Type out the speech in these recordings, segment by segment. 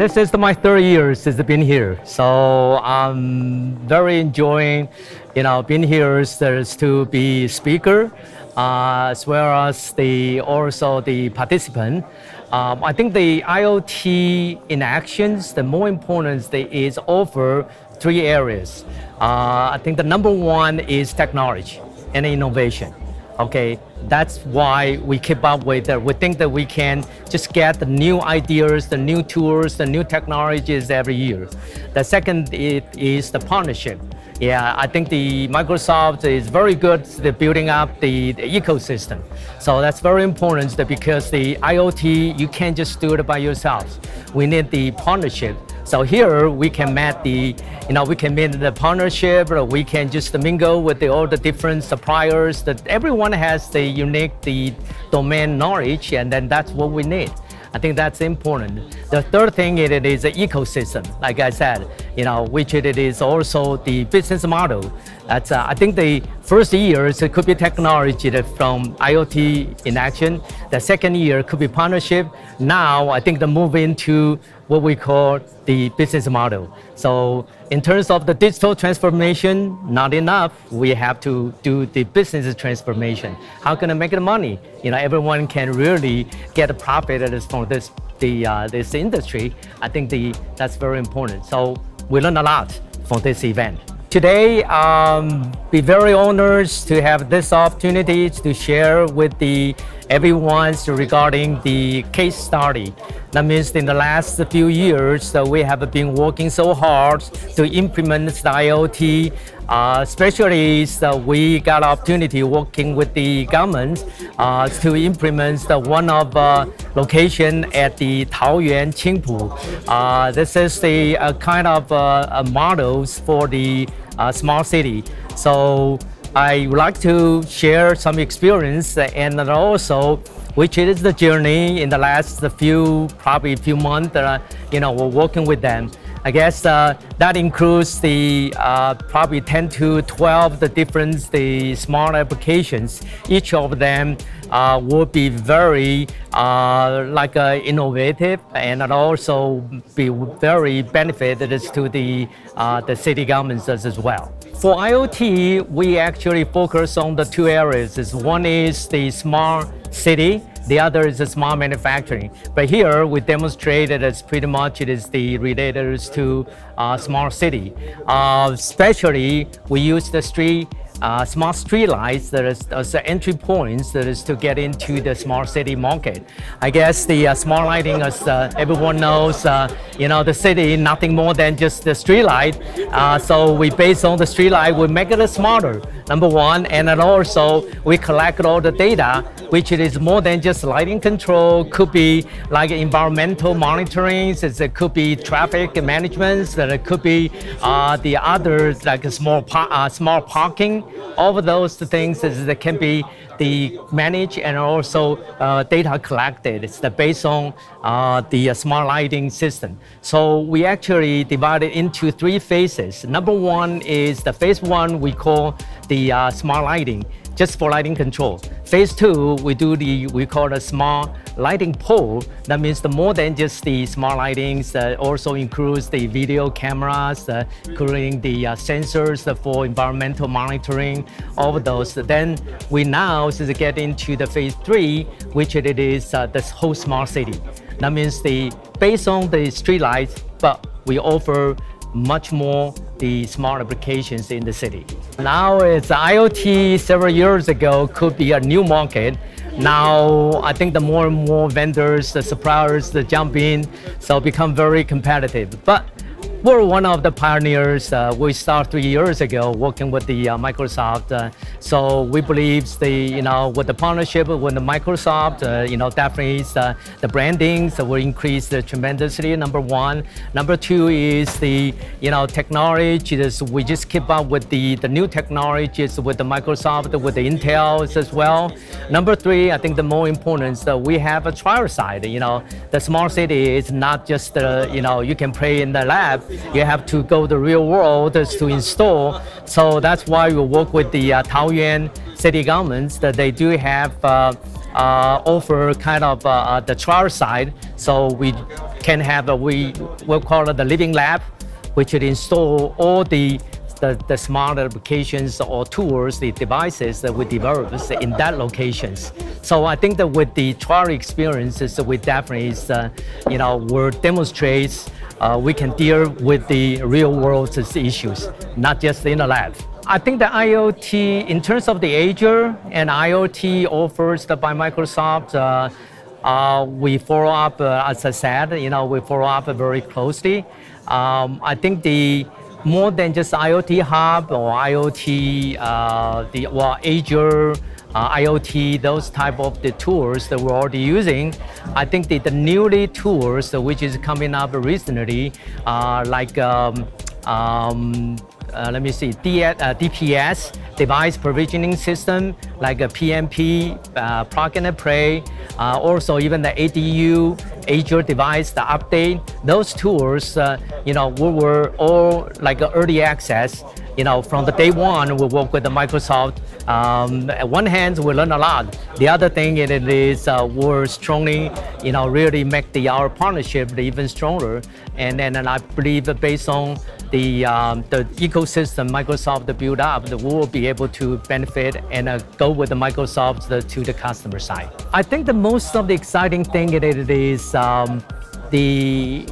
This is my third year since I've been here, so I'm very enjoying, being here to be speaker, as well as also the participant. I think the IoT in actions, the more important is over three areas. I think the number one is technology and innovation. Okay, that's why we keep up with it. We think that we can just get the new ideas, the new tools, the new technologies every year. The second is the partnership. Yeah, I think the Microsoft is very good at building up the ecosystem. So that's very important because the IoT, you can't just do it by yourself. We need the partnership. So here we can meet the partnership, or we can just mingle with all the different suppliers. That everyone has the unique domain knowledge, and then that's what we need. I think that's important. The third thing it is the ecosystem, like I said, which it is also the business model. That's I think the first years it could be technology from IoT in action. The second year could be partnership. Now I think the move into what we call the business model. So in terms of the digital transformation, not enough. We have to do the business transformation. How can I make the money? Everyone can really get a profit from this industry. I think that's very important. So we learn a lot from this event. Today, be very honored to have this opportunity to share with everyone regarding the case study. That means in the last few years, we have been working so hard to implement the IoT, especially we got opportunity working with the government to implement one of location at the Taoyuan Qingpu. This is the kind of models for the smart city. So I would like to share some experience and also which is the journey in the last probably few months. We're working with them. I guess that includes probably 10 to 12 different smart applications. Each of them will be very innovative and also be very benefited to the city governments as well. For IoT, we actually focus on the two areas. One is the smart city, the other is the smart manufacturing. But here we demonstrated as pretty much it is related to smart city. Especially we use the smart street lights that is as entry points that is to get into the smart city market. I guess the smart lighting, as everyone knows, the city nothing more than just the street light. So we base on the street light, we make it smarter. Number one, and then also we collect all the data, which it is more than just lighting control. Could be like environmental monitoring, it could be traffic management, that it could be the others like small parking. All of those things that can be managed and also data collected. It's based on the smart lighting system. So we actually divide it into three phases. Number one is the phase one we call the smart lighting, just for lighting control. Phase two, we call the smart lighting pole. That means the more than just the smart lightings, also includes the video cameras, including the sensors for environmental monitoring, all of those. Then we now get into the phase three, which it is this whole smart city. That means based on the street lights, but we offer much more the smart applications in the city. Now it's IoT several years ago could be a new market. Now I think the more and more vendors, the suppliers that jump in, so become very competitive. But we're one of the pioneers. We started 3 years ago working with the Microsoft. So we believe with the partnership with the Microsoft, definitely the branding will increase tremendously. Number one. Number two is the technology. We just keep up with the new technologies with the Microsoft, with the Intel as well. Number three, I think the more important is that we have a trial side. The smart city is not just you can play in the lab. You have to go to the real world to install. So that's why we work with the Taoyuan city governments, that they do have offer kind of the trial side, so we can have we'll call it the living lab, which would install all the smart applications or tools, the devices that we develop in that locations. So I think that with the trial experiences, we definitely, will demonstrate we can deal with the real world issues, not just in the lab. I think the IoT, in terms of the Azure and IoT offers by Microsoft, we follow up, as I said, we follow up very closely. I think the more than just IoT Hub or IoT, Azure, IoT, those type of the tools that we're already using. I think the newly tools which is coming up recently, like let me see, DPS, device provisioning system, like a PMP, plug and play, also even the ADU, Azure device, the update, those tools, we were all like early access. From the day one, we work with the Microsoft. At one hand, we learn a lot. The other thing it is we're strongly, really make our partnership even stronger. And I believe that based on the ecosystem Microsoft built up, that we will be able to benefit and go with the Microsoft to the customer side. I think the most of the exciting thing it is the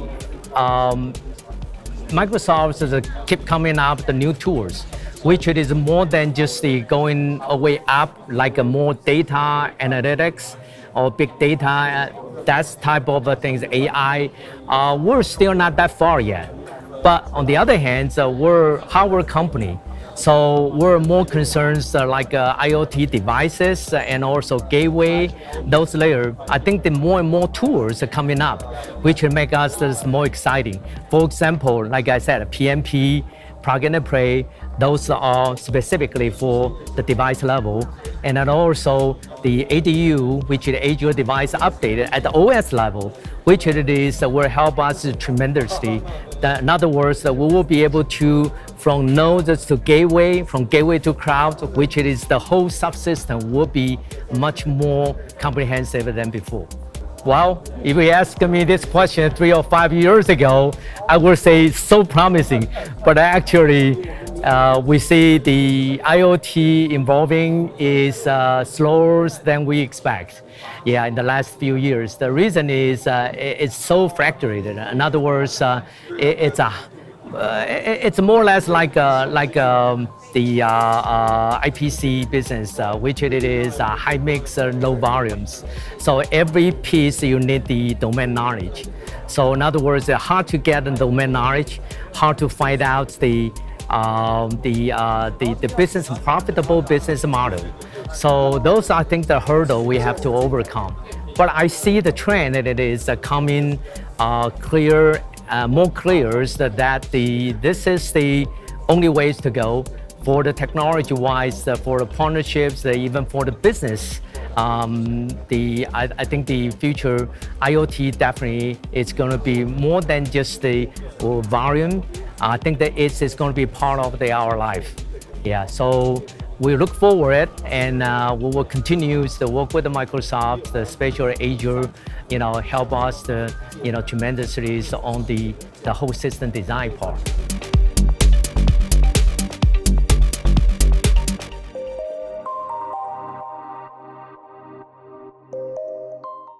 Microsoft keep coming up with the new tools, which it is more than just the going away up, like a more data analytics or big data, that type of things, AI. We're still not that far yet. But on the other hand, we're a hardware company. So we're more concerned like IoT devices and also gateway, those layers. I think the more and more tools are coming up, which will make us this more exciting. For example, like I said, PMP, plug and play, those are specifically for the device level. And then also the ADU, which is Azure device updated at the OS level, which it is will help us tremendously. In other words, we will be able to, from nodes to gateway, from gateway to cloud, which it is the whole subsystem will be much more comprehensive than before. Well, if you asked me this question 3 or 5 years ago, I would say it's so promising. But actually, we see the IoT evolving is slower than we expect. Yeah, in the last few years. The reason is it's so fractured. In other words, it's more or less like the IPC business, which it is high mix, low volumes. So every piece you need the domain knowledge. So in other words, it's hard to get the domain knowledge, hard to find out the business, profitable business model. So those I think the hurdle we have to overcome. But I see the trend that it is coming clear, more clear that this is the only ways to go for the technology-wise, for the partnerships, even for the business. I think the future IoT definitely is going to be more than just the volume. I think that it's going to be part of our life. Yeah, so we look forward and we will continue to work with the Microsoft, especially Azure, help us to, tremendously on the whole system design part.